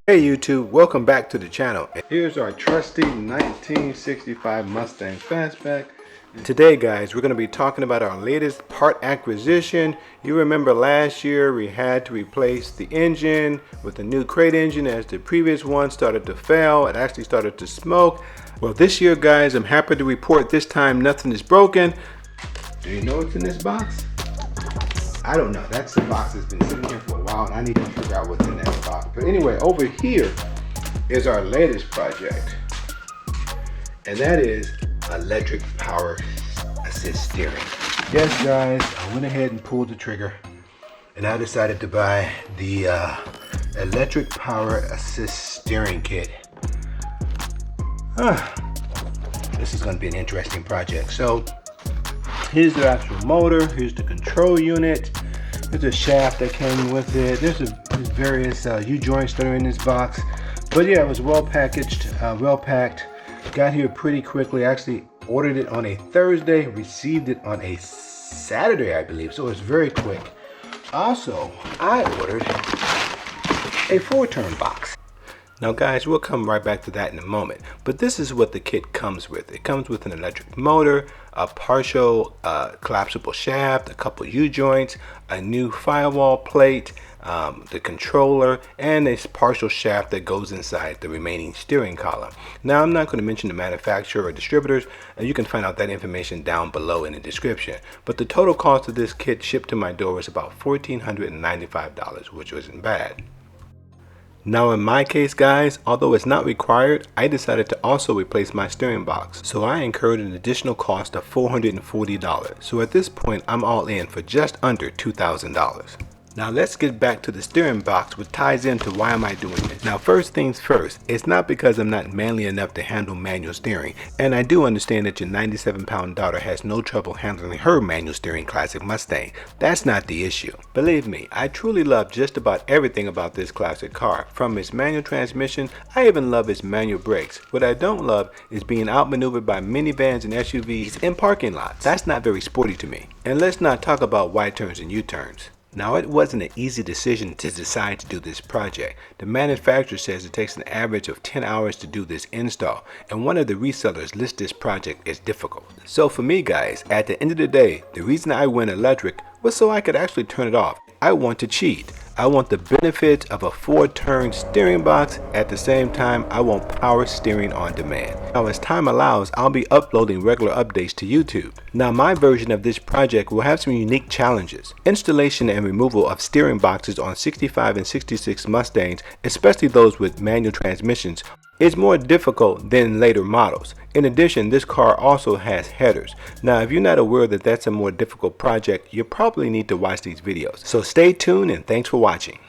Hey YouTube, welcome back to the channel. Here's our trusty 1965 Mustang Fastback. Today guys, we're going to be talking about our latest part acquisition. You remember last year we had to replace the engine with a new crate engine as the previous one started to fail. It actually started to smoke. Well, this year guys, I'm happy to report this time nothing is broken. Do you know what's in this box? I don't know. That's the box that's been sitting here for a while, and I need to figure out what's in that box. But anyway, over here is our latest project, and that is electric power assist steering. Yes, guys, I went ahead and pulled the trigger, and I decided to buy the electric power assist steering kit. This is going to be an interesting project. So here's the actual motor, here's the control unit, there's a shaft that came with it, there's various U-joints that are in this box. But yeah, it was well packaged, well packed, got here pretty quickly. I actually ordered it on a Thursday, received it on a Saturday, I believe, so it's very quick. Also, I ordered a 4-turn box. Now guys, we'll come right back to that in a moment, but this is what the kit comes with. It comes with an electric motor, a partial collapsible shaft, a couple U-joints, a new firewall plate, the controller, and a partial shaft that goes inside the remaining steering column. Now I'm not going to mention the manufacturer or distributors, and you can find out that information down below in the description. But the total cost of this kit shipped to my door was about $1,495, which wasn't bad. Now in my case guys, although it's not required, I decided to also replace my steering box. So I incurred an additional cost of $440. So at this point I'm all in for just under $2,000. Now let's get back to the steering box, which ties into why am I doing this. Now first things first, it's not because I'm not manly enough to handle manual steering, and I do understand that your 97-pound daughter has no trouble handling her manual steering classic Mustang. That's not the issue. Believe me, I truly love just about everything about this classic car. From its manual transmission, I even love its manual brakes. What I don't love is being outmaneuvered by minivans and SUVs in parking lots. That's not very sporty to me. And let's not talk about wide turns and U-turns. Now it wasn't an easy decision to decide to do this project. The manufacturer says it takes an average of 10 hours to do this install, and one of the resellers lists this project as difficult. So for me guys, at the end of the day, the reason I went electric was so I could actually turn it off. I want to cheat. I want the benefit of a 4-turn steering box. At the same time, I want power steering on demand. Now as time allows, I'll be uploading regular updates to YouTube. Now my version of this project will have some unique challenges. Installation and removal of steering boxes on 65 and 66 Mustangs, especially those with manual transmissions, is more difficult than later models. In addition, this car also has headers. Now if you're not aware that that's a more difficult project, you probably need to watch these videos. So stay tuned and thanks for watching.